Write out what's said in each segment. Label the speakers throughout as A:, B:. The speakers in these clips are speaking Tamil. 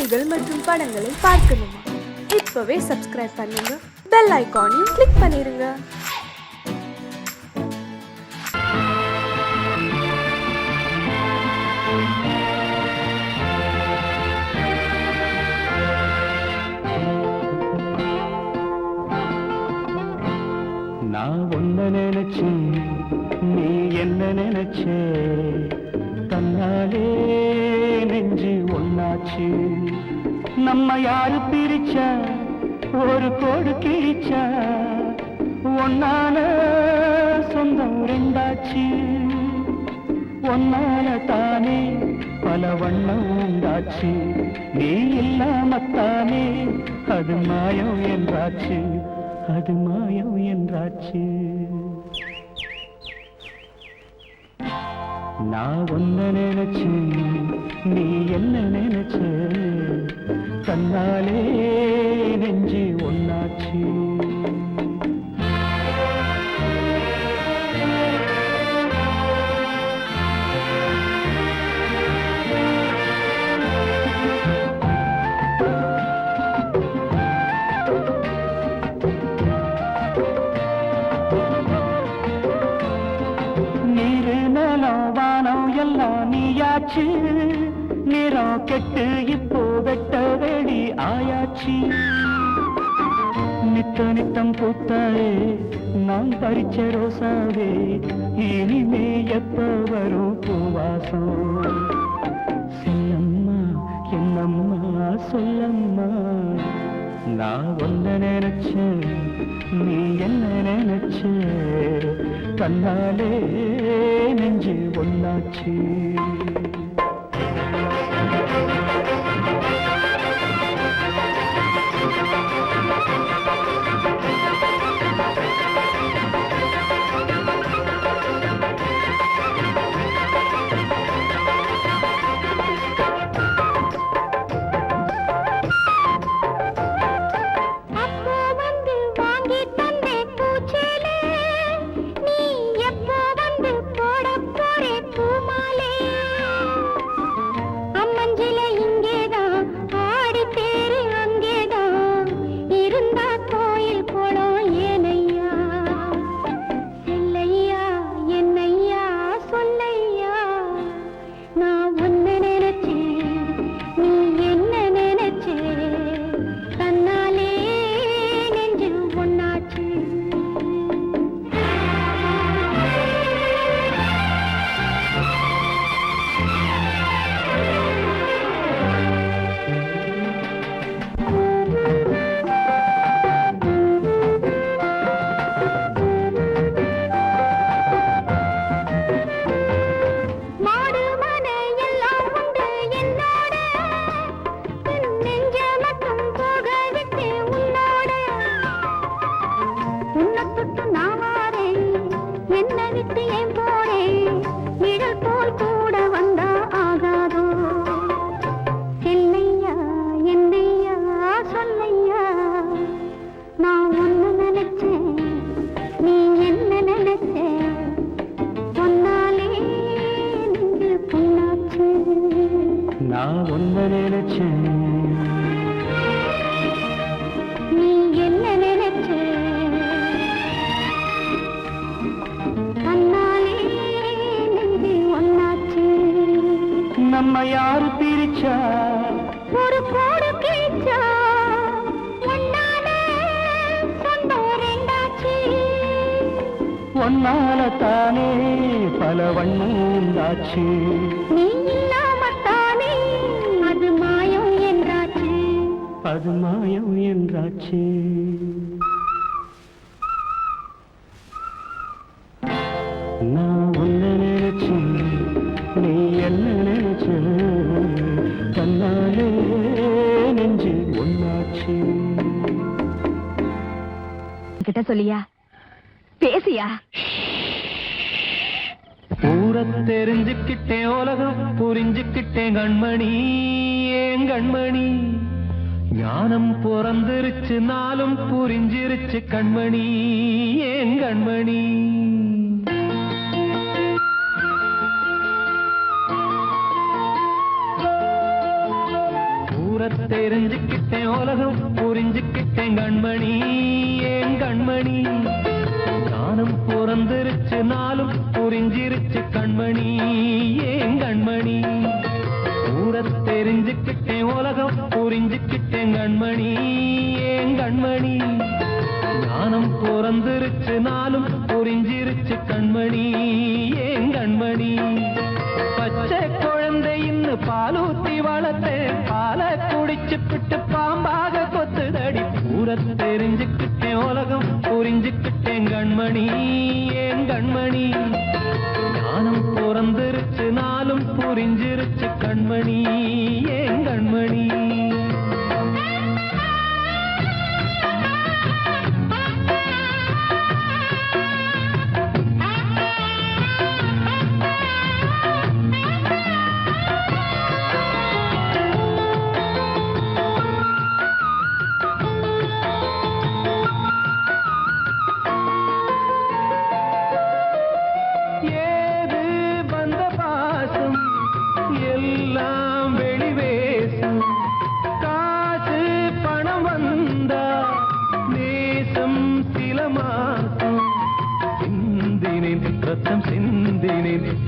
A: செய்திகள் மற்றும் படங்களை பார்க்கணுமா? இப்பவே சப்ஸ்கிரைப் பண்ணுங்க, பெல் ஐகானையும் கிளிக் பண்ணிருங்க.
B: நான் ஒன்ன நினைச்சு நீ என்ன நினைச்சே, தன்னாலே நெஞ்சு ஒன்னாச்சு. நம்ம யாரு பிரிச்சா ஒரு கோடு கிழிச்சா, ஒன்னால சொந்தம் ரெண்டாச்சு. ஒன்னால தானே பல வண்ணம் உண்டாச்சு. நீ இல்லாமத்தானே அது மாயம் என்றாச்சு, அது மாயம் என்றாச்சு. நான் ஒன்ன நினைச்சு நீ என்ன நினைச்ச, தன்னாலே நெஞ்சு ஒன்னாச்சு. நீயாச்சு நிறம் கெட்டு இப்போ வெட்ட வேடி ஆயாச்சு. நித்த நித்தம் பூத்தாயே நான் பறிச்ச ரோசாவே, இனிமே எப்ப வரும் பூவாசம்? சொல்லம்மா என்னம்மா சொல்லம்மா, நான் ஒன்ன நினைச்சேன் நீ என்ன நினைச்ச, கண்ணாலே நெஞ்சு ஒன்னாச்சு. நான் ஒன்ன நினைச்சேன்
C: நீ என்ன நினைச்ச, கண்ணாலே நெஞ்சு ஒன்னாச்சு.
B: நம்ம யாரு பிரிச்சா
C: ஒரு கோடு கிழிச்சா, ஒன்னால சொந்தம் ரெண்டாச்சு.
B: ஒன்னால தானே பல வண்ணம் உண்டாச்சு.
C: நீ இல்லாமத்தானே அது மாயம் என்றாச்சு,
B: அது மாயம் என்றாச்சு. நான் ஒன்ன நினைச்சு நீ என்ன நினைச்ச, தன்னாலே நெஞ்சு ஒன்னாச்சு.
D: கிட்ட சொல்லியா பேசியா?
B: ஊரை தெரிஞ்சுக்கிட்டேன், உலகம் புரிஞ்சுக்கிட்டேன் கண்மணி, ஏன் கண்மணி. ஞானம் பிறந்திருச்சு, நாளும் புரிஞ்சிருச்சு கண்மணி, ஏன் கண்மணி. ஊர தெரிஞ்சுக்கிட்டேன் உலகம் புரிஞ்சுக்கிட்டேன் கண்மணி ஏன் கண்மணி ஞானம் பிறந்திருச்சு நாளும் புரிஞ்சிருச்சு கண்மணி ஏன் கண்மணி ஊர தெரிஞ்சுக்கிட்டேன் உலகம் புரிஞ்சுக்கிட்டேன் கண்மணி ஏன் கண்மணி ஞானம் பிறந்திருச்சு நாளும் புரிஞ்சிருச்சு கண்மணி ஏன் கண்மணி பச்சை குழந்தை இன்னும் பாலூத்தி வளர்த்தேன் பாலை குடிச்சு பிட்டு பாம்பாக கொத்துதடி ஊர தெரிஞ்சுக்கிட்டேன் உலகம் புரிஞ்சுக்கிட்டேன் கண்மணி ஏன் கண்மணி ஞானம் பிறந்திருச்சு நாளும் புரிஞ்சிருச்சு கண்மணி ஏன் கண்மணி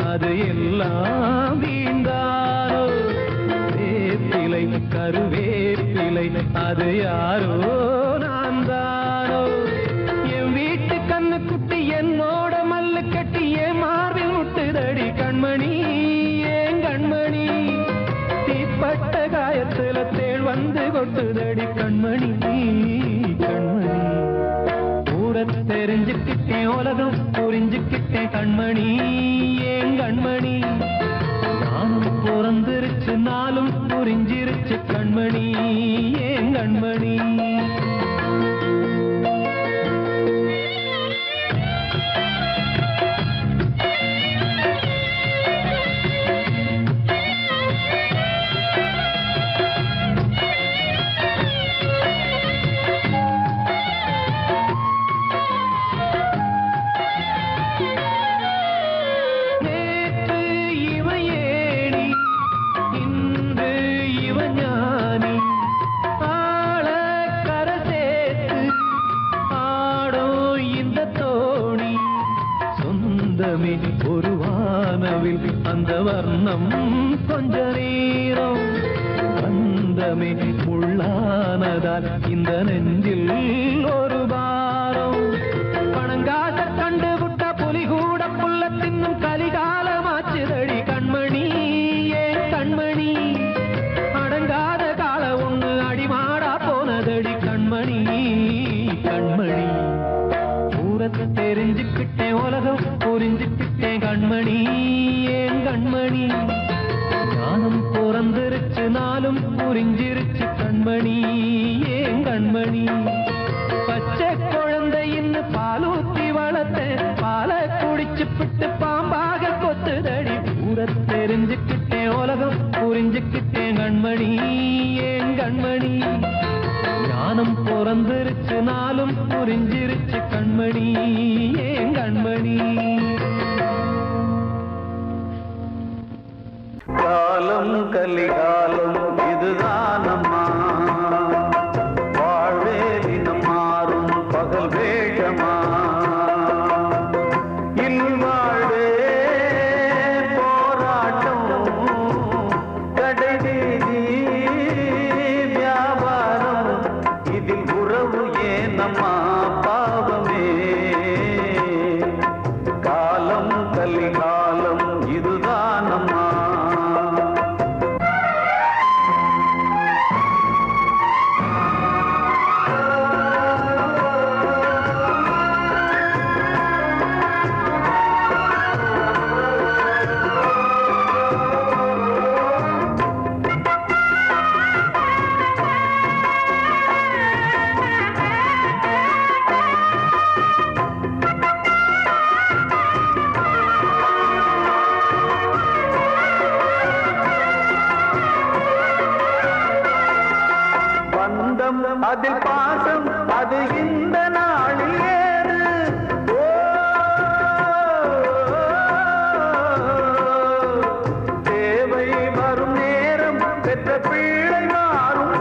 B: அது எல்லாம் வீண்டாரோ வேப்பிலை கருவேப்பிலை அது யாரோ நான் தானோ என் வீட்டு கண்ணு குட்டி என்னோட மல்லு கட்டி என் மார்பில் முட்டுதடி கண்மணி ஏன் கண்மணி தீப்பட்ட காயத்துல தேள் வந்து கொட்டுதடி கண்மணி கண்மணி தெரிஞ்சுக்கிட்டேன் உலகம் புரிஞ்சுக்கிட்டேன் கண்மணி ஏன் கண்மணி நானும் பிறந்திருச்சு நாளும் புரிஞ்சிருச்சு கண்மணி ஏன் கண்மணி ஒரு வானவில் அந்த வர்ணம் கொஞ்ச நேரம் வந்தமே உள்ளானதால் இந்த நெஞ்சில் ஒரு பாரம் பணங்காச கண்டு விட்ட புலி கூட புல்ல தின்னும் கலிகாலமாச்சுதடி கண்மணி ஏன் கண்மணி அடங்காத கால ஒண்ணு அடிமாடா போனதடி கண்மணி கண்மணி தெரிஞ்சுக்கிட்டேன் உலகம் புரிஞ்சுக்கிட்டேன் கண்மணி ஏன் கண்மணி ஞானம் பிறந்திருச்சு நாளும் புரிஞ்சிருச்சு கண்மணி ஏன் கண்மணி பச்சை குழந்தை இன்னும் பாலூத்தி வளர்த்தேன் பாலை குடிச்சு பிட்டு பாம்பாக கொத்துதடி ஊர தெரிஞ்சுக்கிட்டேன் உலகம் புரிஞ்சுக்கிட்டேன் கண்மணி ஏன் கண்மணி ஞானம் பிறந்திருச்சு நாளும் புரிஞ்சிருச்சு கண்மணி ஏன் கண்மணி
E: காலம் கலிகாலம் இதுதானம்மா வாழ்வே தினம் மாறும் பகல் வேஷமா இல்வாழ்வே போராட்டம் கடைவீதி வியாபாரம் இதில் உறவு ஏனம்மா பாவமே காலம் கலிகாலம் இதுதானம்மா அதில் பாசம் அது இந்த நாளில் ஏறு தேவை வரும் நேரம் பெற்ற பிள்ளை மாறும்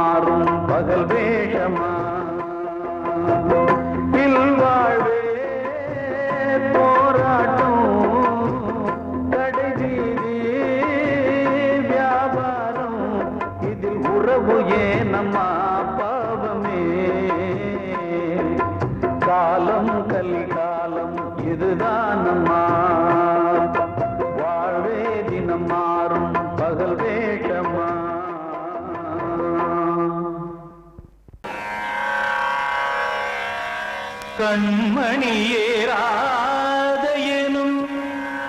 E: மாறும் பகல் வேஷமா இல்வாழ்வே போராட்டம் கடைவீதி வியாபாரம் இதில் உறவு ஏனம்மா பாவமே காலம் கலிகாலம் இதுதானம்மா வாழ்வே தினம் மாறும் பகல் வேஷமா கண்மணியேராத எனும்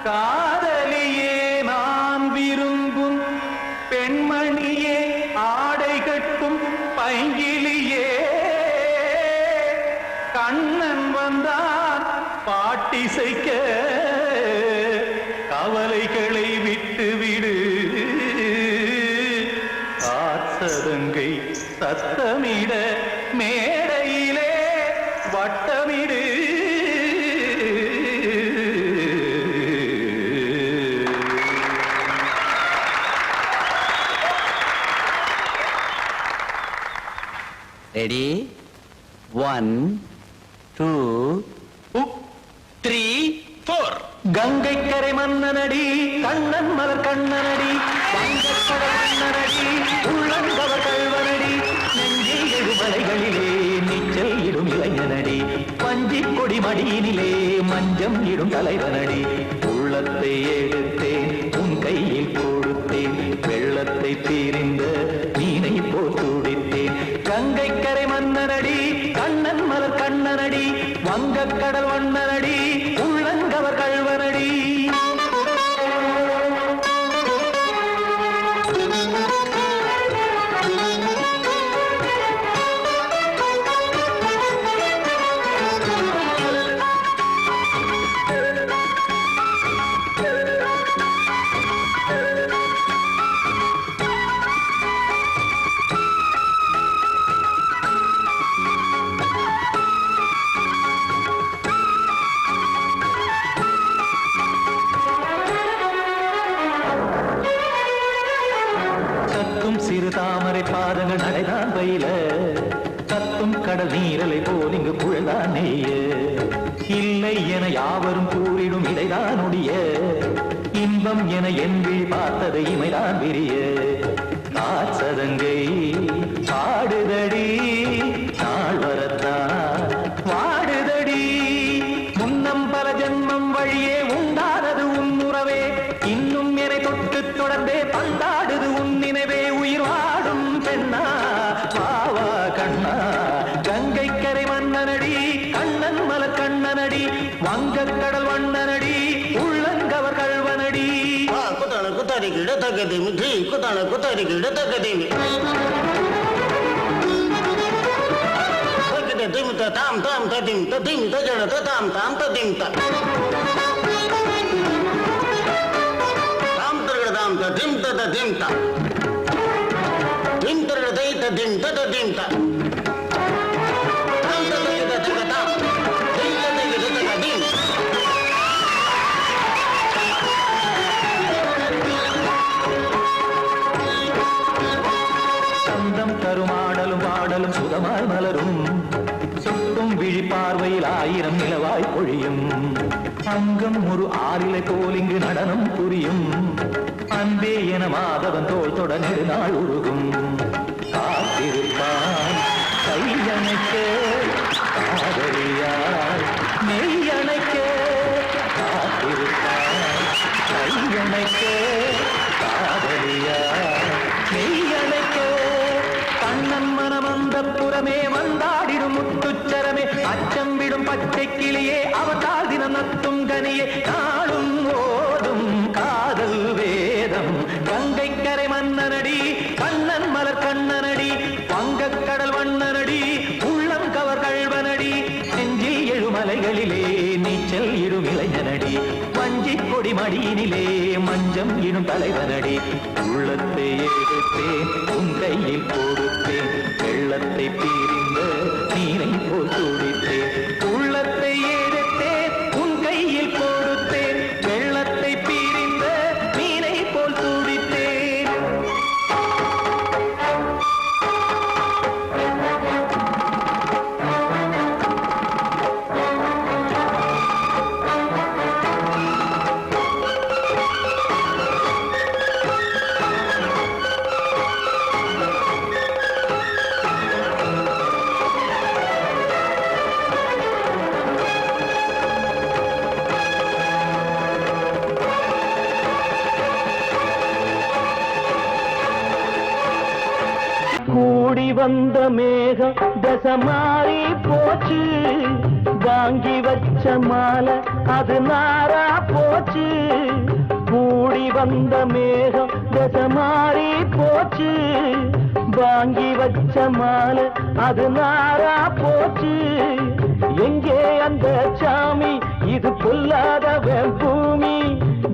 E: காதலியே நான் விரும்பும் பெண்மணியே ஆடை கட்டும் பைங்கிலியே கண்ணன் வந்தான் பாட்டிசைக்க கவலைகளை விட்டுவிடு காசதங்கை சத்தமிட மேடையிலே வட்டமிடு
F: ரெடி 1 2 3 4
E: கங்கை கரை மன்னனடி கண்ணன் மலர் கண்ணனடி வங்கக்கடல் மன்னனடி உள்ளங்கவர் கல்வனடி நெஞ்சில் எழுமலைகளிலே நீச்சல் இடும் இளைஞனடி பஞ்சி கொடி மடியினிலே மஞ்சம் இடும் தலைவனடி உள்ளத்தை எடுத்தேன் உன் கையில் கொடுத்தேன் வெள்ளத்தை தீரிந்த மீனை போல் துடித்தேன் கங்கை கரை மன்னனடி கண்ணன் மலர் கண்ணனடி வங்கக்கடல் வண்ணனடி உள்ளங்கவர் கல்வனடி சிறு தாமரை பாதங்கள் நடைதான் பயில கத்தும் கடல் நீரலை போல் இங்கு புழல்தான் நெய்ய இல்லை என யாவரும் கூறிடும் இடைதான் ஒடிய இன்பம் என என் விழி பார்த்ததை இமைதான் விரிய காசதங்கை பாடுதடி நாள் வரத்தான் வாடுதடி முன்னம் பல ஜென்மம் வழியே உண்டானது உன் உறவே இன்னும் என்னை தொட்டு தொடர்ந்தே பந்தாடுது உன் நினைவே உயிர் வாடும் பெண்ணா வாவா கண்ணா கங்கை கரை மன்னனடி கண்ணன் மலர் கண்ணனடி வங்கக்கடல் வண்ணனடி உள்ளங்கவர் கல்வனடி
G: குத்தான குத்தாரி கிட தக்கதேமி ட்ரீ குத்தான குத்தாரி கிட தக்கதேமி திமித்த தாம் தாம் ததிம் ததிம் தஜட தாம் தாம் ததிம் தாம் தர்கட தாம் ததிம் ததிம் தாம் திம் தர்கட தை ததிம் ததிம் தாம் தாம் ததிம் ததிம் தாம் திம் ததிம் ததிம்
E: சந்தம் கருமாடலும் பாடலும் சுகமாய் மலரும் சுட்டும் விழி பார்வையில் ஆயிரம் நிலவாய் பொழியும் அங்கம் ஒரு ஆறிலை போல் இங்கு நடனம் புரியும் அன்பே என மாதவன் தோல் தொட நெடுநாள் உருகும் காத்திருப்பான் கையணைக்க காதலியார் மெய்யணைக்க காத்திருப்பான் கையணைக்க காதலியார் மெய்யணைக்க கண்ணன் மனமந்த புறமே வந்தாடிடும் முத்துச்சரமே அச்சம் விடும் பச்சை கிளியே அவதால் தினம் நத்தும் கனியே நாளும் ஓடும் காதல் வேதம் கங்கை கரை மன்னனடி கண்ணன் மலர் கண்ணனடி வங்கக்கடல் வண்ணனடி உள்ளம் கவர் கல்வனடி நெஞ்சில் எழுமலைகளிலே நீச்சல் இடும் இளைஞனடி வஞ்சி கொடி மடியினிலே மஞ்சம் இடும் தலைவனடி உள்ளத்தை எடுத்தேன் உன் கையில் கொடுத்தேன் வெள்ளத்தை தீரிந்த நீரை போல் துடித்தேன் உள்ளத்தை எடுத்தேன் உன் கையில் கொடுத்தேன் வெள்ளத்தை பீரிந்த மீனை போல் துடித்தேன்
B: வந்த மேகம் தசை மாறி போச்சு, வாங்கி வச்ச மாலை அது நாரா போச்சு. கூடி வந்த மேகம் தசை மாறி போச்சு, வாங்கி வச்ச மாலை அது நாரா போச்சு. எங்கே அந்த சாமி, இது பொல்லாதவன் பூமி.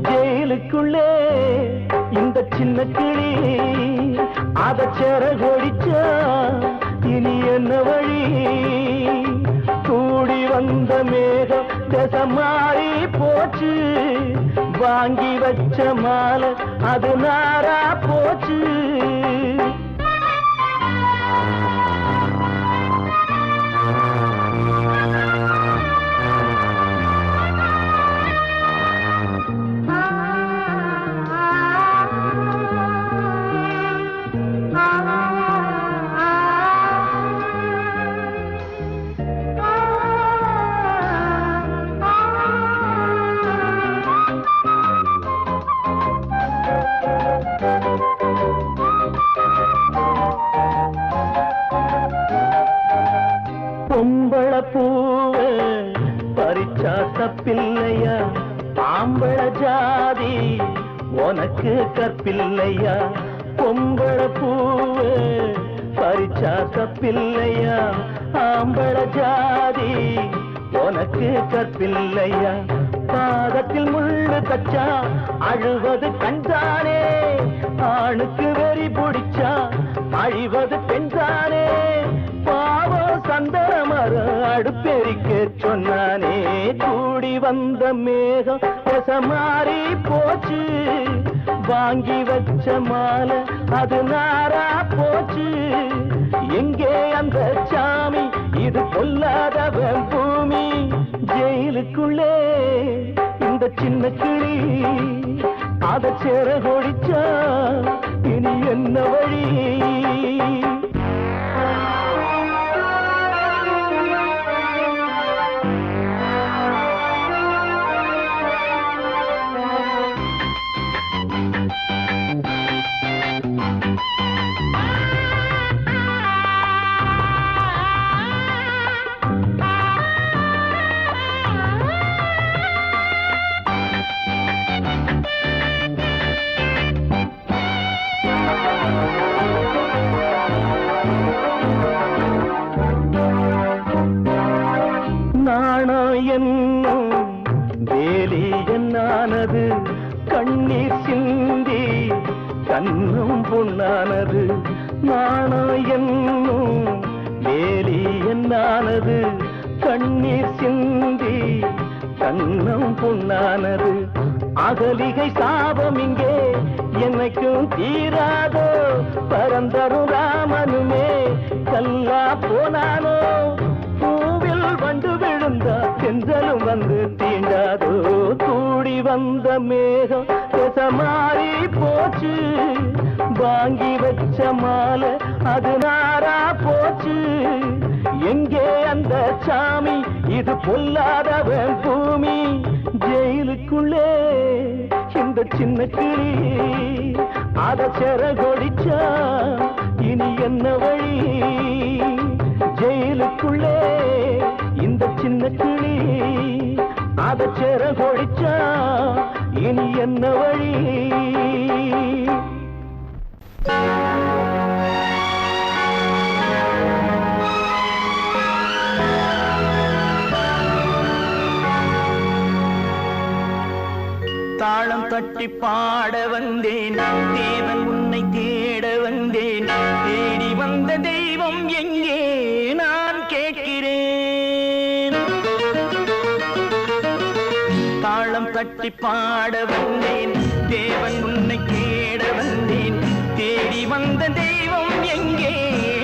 B: ஜெயிலுக்குள்ளே இந்த சின்ன கிளி அத செரகொடிச்சா இனி என்ன வழி? கூடி வந்த மேகம் தசை மாறி போச்சு, வாங்கி வச்ச மாலை அது நாரா போச்சு. பொம்பள பூவ பறிச்சா தப்பில்லையா, ஆம்பள ஜாதி உனக்கு கற்பில்லையா. பொம்பள பூவ பறிச்சா தப்பில்லையா, ஆம்பள ஜாதி உனக்கு கற்பில்லையா. பாதத்தில் முள்ளு தச்சா அழுவது கண்தானே, ஆணுக்கு வெறி பிடிச்சா அழிவது பெண்தானே. பாவம் சந்தன மரம் அடுப்பெரிக்க சொன்னானே. கூடி வந்த மேகம் தசை மாறி போச்சு, வாங்கி வச்ச மாலை அது நாரா போச்சு. எங்கே அந்த சாமி, இது பொல்லாதவன் பூமி. ஜெயிலுக்குள்ளே இந்த சின்ன கிளி அத செரகொடிச்சா இனி என்ன வழி? என்னும் வேலி என்னானது, கண்ணீர் சிந்தி கண்ணும் பொன்னானது. நாணம் என்னும் வேலி என்னானது, கண்ணீர் சிந்தி கண்ணும் பொன்னானது. அகலிகை சாபம் இங்கே என்னைக்கும் தீராதோ, பரந்தரும் ராமனுமே கல்லா போனானோ. பூவில் வண்டு விழுந்தா செஞ்சலும் வந்து தீண்டாதோ. கூடி வந்த மேகம் தசை மாறி போச்சு, வாங்கி வச்ச மாலை அது நாரா போச்சு. எங்கே அந்த சாமி, இது பொல்லாதவன் பூமி. ஜெயிலுக்குள்ளே இந்த சின்ன கிளி அத செரகொடிச்சா இனி என்ன வழி? ஜெயிலுக்குள்ளே இந்த சின்ன கிளி அத செரகொடிச்சா இனி என்ன வழி?
E: தாளம் தட்டி பாட வந்தேன், தேவன் உன்னை தேட வந்தேன். தேடி வந்த தெய்வம் எங்கே நான் கேட்கிறேன். தாளம் தட்டி பாட வந்தேன், தேவன் உன்னை தேட வந்தேன். தேடி வந்த தெய்வம் எங்கே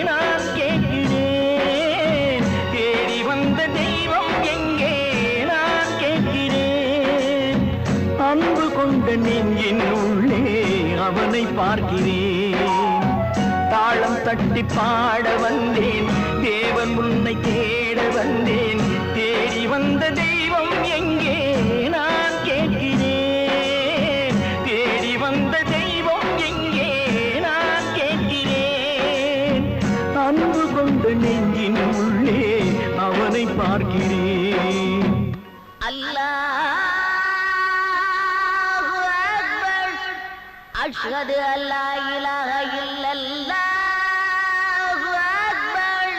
E: நான் கேட்கிறேன். தேடி வந்த தெய்வம் எங்கே நான் கேட்கிறேன். அன்பு கொண்ட நெஞ்சின் உள்ளே அவனை பார்க்கிறேன். தாளம் தட்டி பாட வந்தேன், தேவன் உன்னை தேட வந்தேன். தேடி வந்த தெய்வம் எங்கே நான் கேட்கிறேன். தேடி வந்த தெய்வம் எங்கே நான் கேட்கிறேன். கொண்ட நெஞ்சின் உள்ளே அவனை பார்க்கிறேன்.
C: அல்லாஹு அக்பர் அஷ்ஹது அல்லா இலாஹ இல்லல்லாஹு அக்பர்.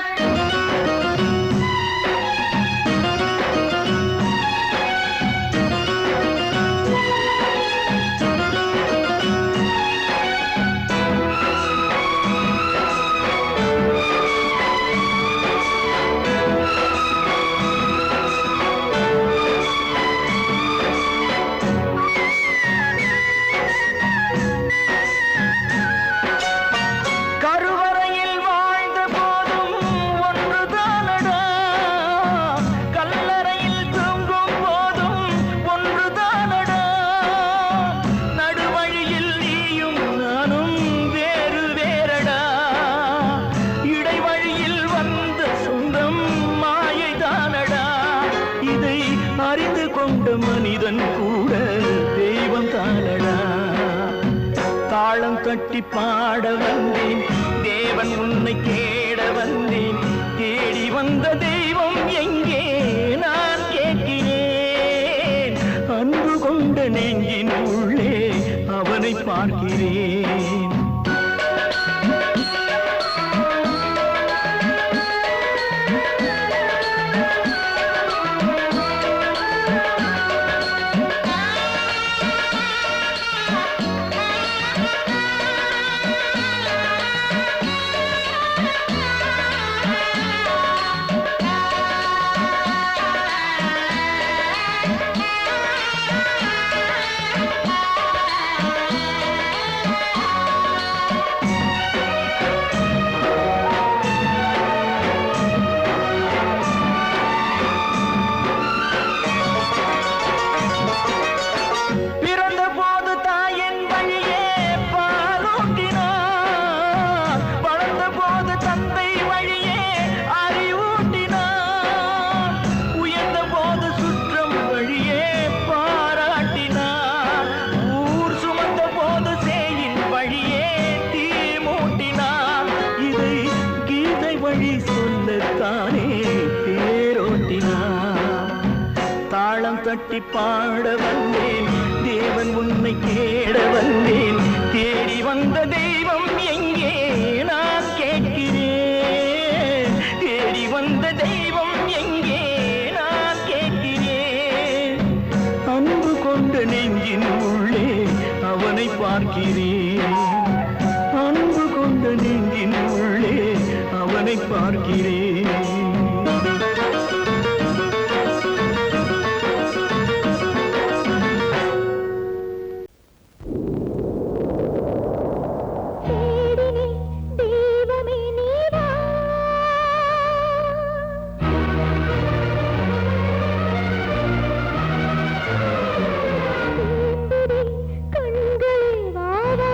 E: கருவறையில் வாழ்ந்த போதும் ஒன்றுதானடா, கல்லறையில் தூங்கும் போதும் ஒன்றுதானடா. நடுவழியில் நீயும் நானும் வேறு வேறடா, இடைவழியில் வந்த சொந்தம் மாயைதானடா. இதை அறிந்து கொண்ட மனிதன் கூட தெய்வம் தானடா. தாளம் தட்டி பாட வந்தேன், தேவன் உன்னை தேட வந்தேன். தேடி வந்த தெய்வம் எங்கே நான் கேட்கிறேன். அன்பு கொண்ட நெஞ்சின் உள்ளே அவனை பார்க்கிறேன். பிறந்த போது தாயின் வழியே பாலூட்டினார், வளர்ந்த போது தந்தை வழியே அறிவூட்டினார், உயர்ந்த போது சுற்றம் வழியே பாராட்டினார், ஊர் சுமந்த போது சேயின் வழியே தீ மூட்டினார். இதை கீதை வழி சொல்லத்தானே தேரோட்டினார். தாளம் தட்டி பாட வந்தேன், தேவன் உன்னை தேட வந்தேன். தேடி வந்த தெய்வம் எங்கே நான் கேட்கிறேன். தேடி வந்த தெய்வம் எங்கே நான் கேட்கிறேன். அன்பு கொண்ட நெஞ்சின் உள்ளே அவனை பார்க்கிறேன். அன்பு கொண்ட நெஞ்சின் உள்ளே அவனை பார்க்கிறேன்.
C: தெய்வமே நீவா கண்களே வாவா.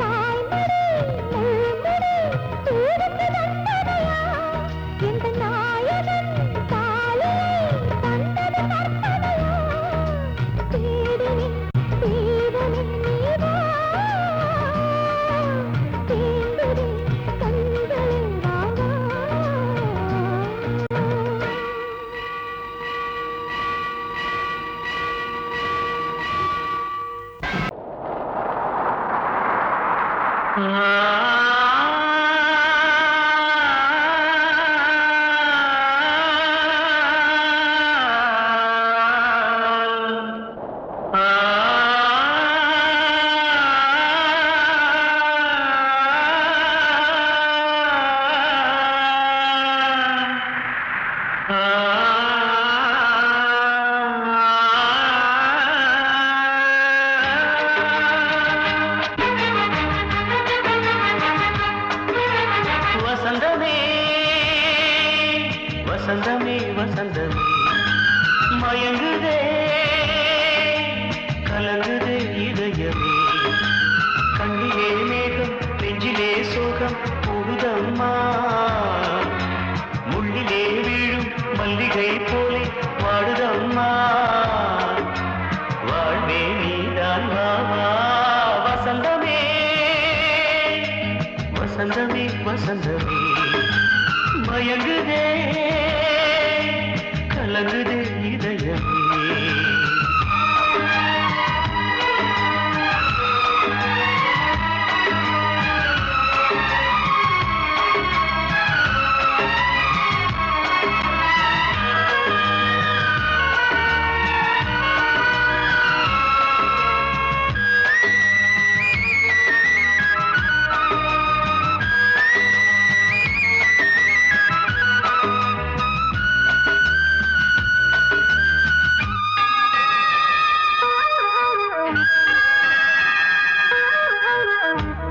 C: தாய்மொழி முள்மொழி தூரத்து வந்ததையா எந்த நாயகன் காலையை தந்தது கற்பனையா தேடினே தேவனே நீவா தேடுதே கண்களே வாவா
B: வசந்தமே வசந்தமே வசந்தமே மயங்குதே கலங்குதே இதயமே கண்ணிலே மேகம் நெஞ்சிலே சோகம் கூடுதம்மா முள்ளிலே வீழும் மல்லிகை போலே வாடுதம்மா வாழ்வே நீதான் வாவா வசந்தமே வசந்தமே வசந்தமே மயங்குதே கலங்குதே இதயமே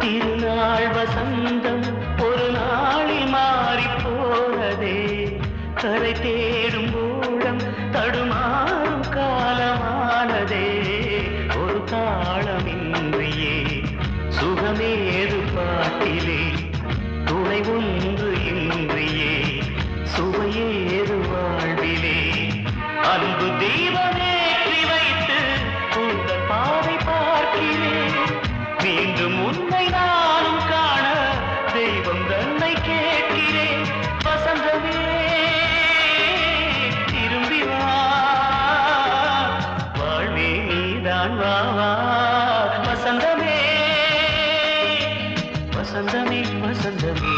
B: திருநாள் வசந்தம் ஒரு நாளில் மாறி போனதே கரை தேடும் ஊழம் தடுமாறும் காலமானதே ஒரு தாளமின்றியே சுகமேது பாட்டிலே துணை ஒன்று இன்றியே சுவையேது வாழ்விலே அன்பு தெய்வமேற்றி வைத்து உங்கள் பாதை பார்க்கிறேன் மீண்டும் உன்னை நானும் காண தெய்வம் தன்னை கேட்கிறேன் வசந்தமே திரும்பி வா வாழ்வே நீதான் வா வா வசந்தமே வசந்தமே வசந்தமே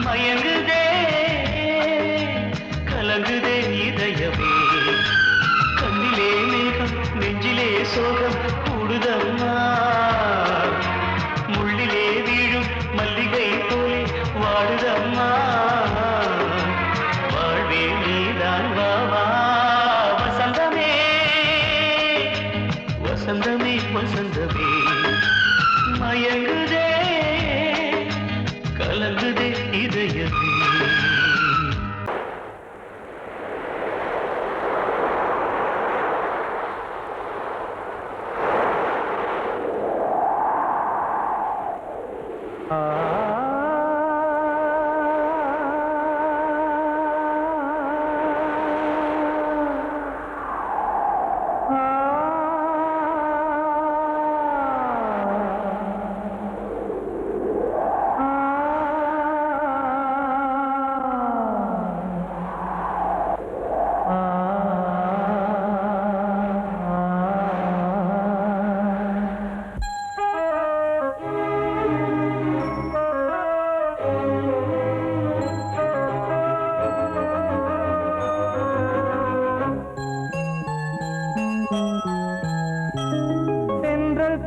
B: மயங்குதே கலங்குதே இதயமே கண்ணிலே மேகம் நெஞ்சிலே சோகம் கூடுதம்மா முள்ளிலே வீழும் மல்லிகை போலே வாடுதம்மா வாழ்வே நீதான் வா வா வசந்தமே வசந்தமே வசந்தமே மயங்குதே கலங்குதே இதயமே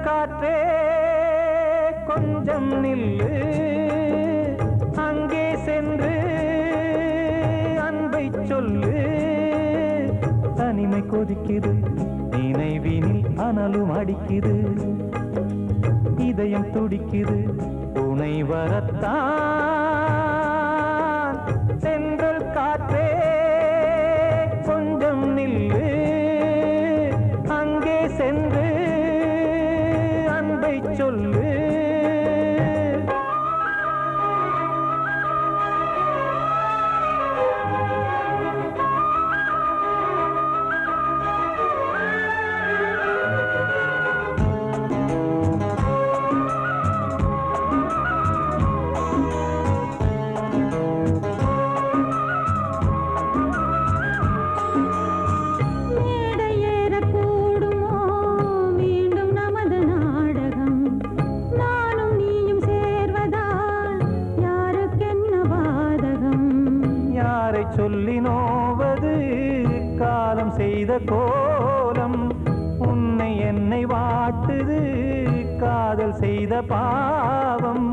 H: காற்றே கொஞ்சம் நில்லு, அங்கே சென்று அன்பை சொல்லு. தனிமை கொதிக்குது, நினைவினில் அனலும் அடிக்குது, இதயம் துடிக்குது துணை வரத்தான். சென்றல் காற்றே கொஞ்சம் நில்லு, அங்கே சென்று அன்பை சொல்லு. துடிக்குது காதல் செய்த பாவம்.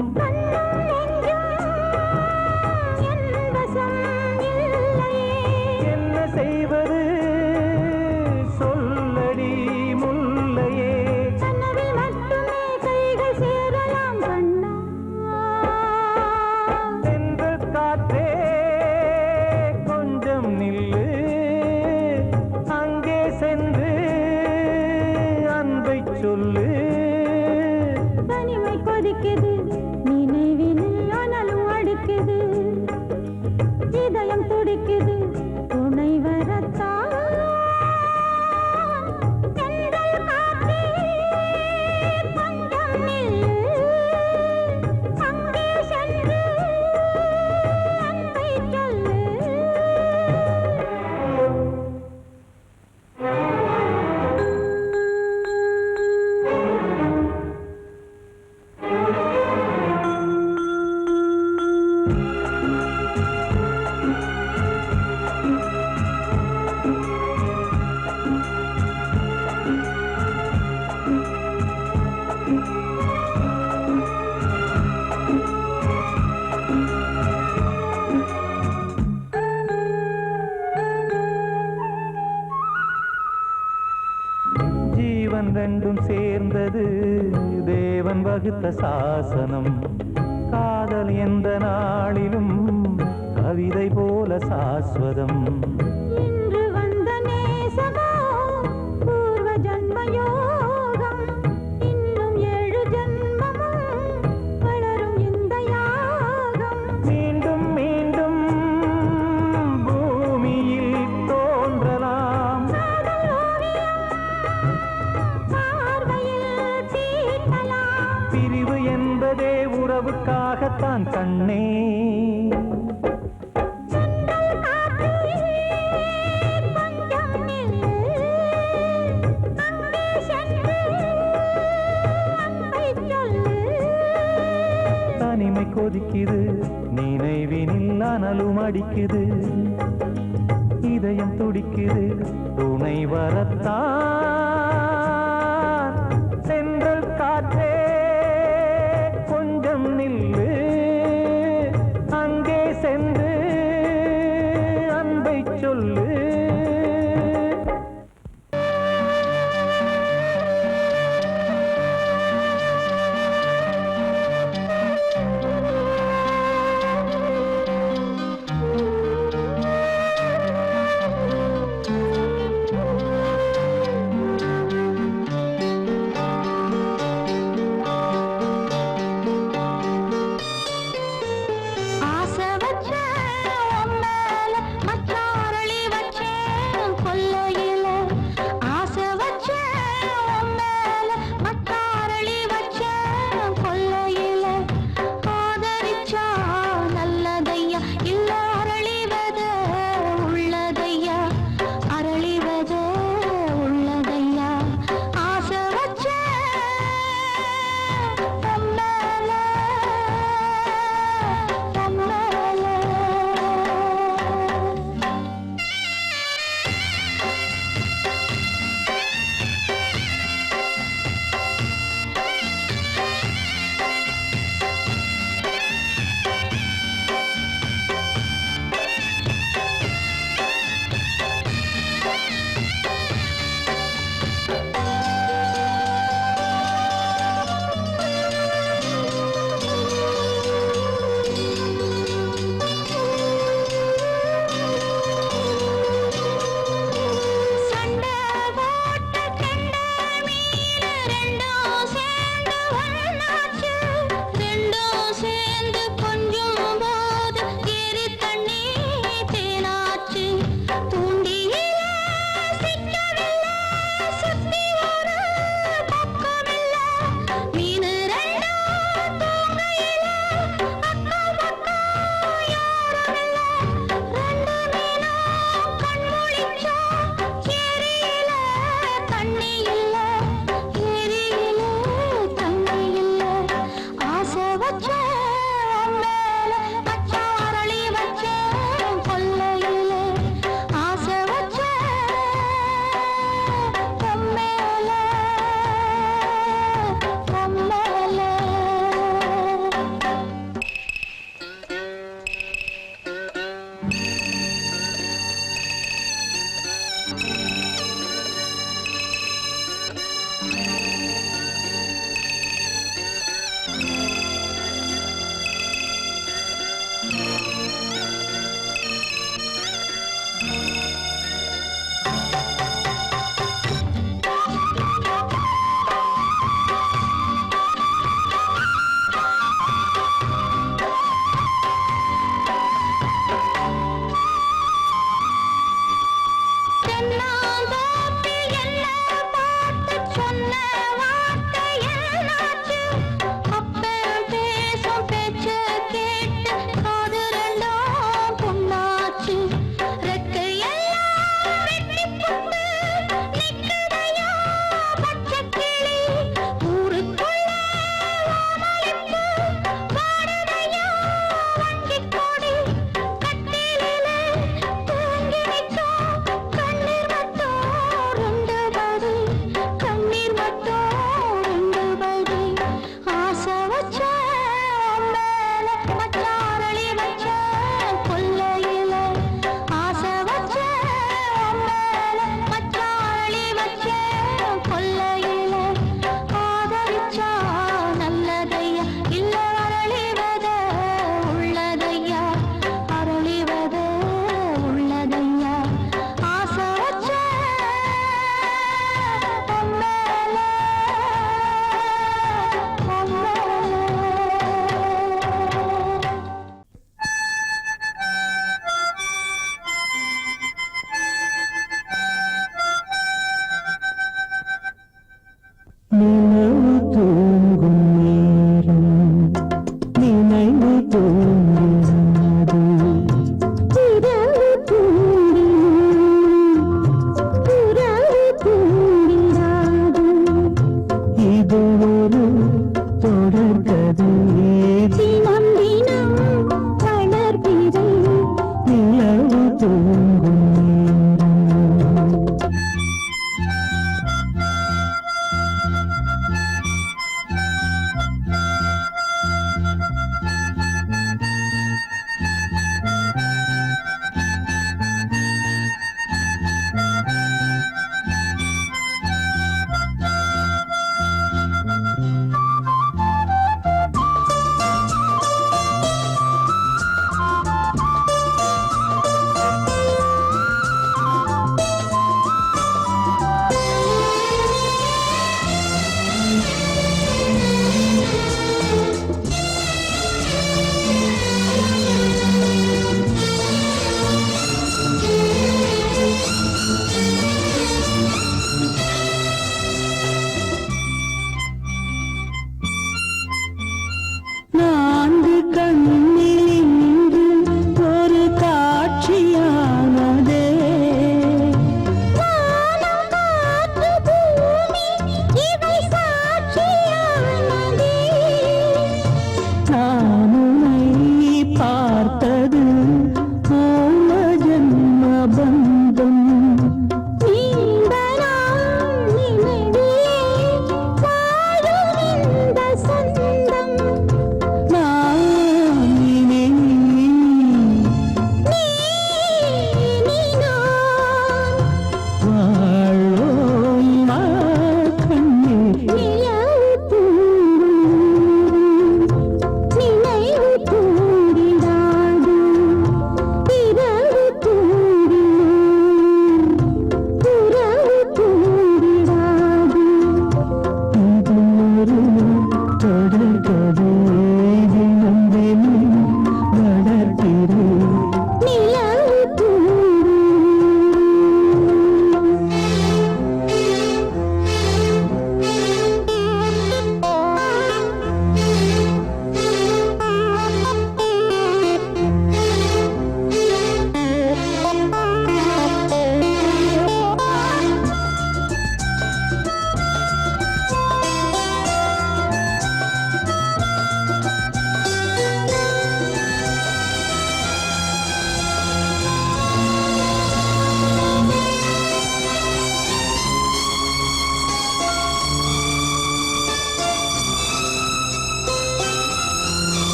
H: என்ன செய்வது சொல்லடி முல்லையே. சென்று காற்றே கொஞ்சம் நில்லு அங்கே சென்று அன்பை சொல்லு.
C: தனிமை கொதிக்குது நினைவினில் அனலும் அடிக்குது இதயம் துடிக்குது துணை வரத்தான் தென்றல் காற்றே கொஞ்சம் நில்லு அங்கே சென்று அன்பை சொல்லு.
H: ஜீவன் ரெண்டும் சேர்ந்தது தேவன் வகுத்த சாசனம். காதல் எந்த நாளிலும் கவிதை போல சாஸ்வதம்.
C: இன்று வந்த நேசமோ பூர்வ ஜன்ம யோகம் இன்னும் 7 ஜன்மமும் வளரும் இந்த யாகம்.
H: மீண்டும் மீண்டும் பூமியில் தோன்றலாம்.
C: காதல் ஓவியம் பார்வையில் தீட்டலாம்.
H: பிரிவு என்பதே உறவுக்காகத்தான் கண்ணே.
C: தென்றல் காற்றே கொஞ்சம் நில்லு அங்கே சென்று அன்பை சொல்லு.
H: தனிமை கொதிக்குது நினைவினில் அனலும் அடிக்குது இதயம் துடிக்குது துணை வரத்தான். சென்றல் காற்றே கொஞ்சம் நில்லு அங்கே சென்று அன்பை சொல்லு.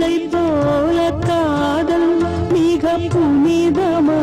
B: கீதை போல காதல் மிக புனிதமா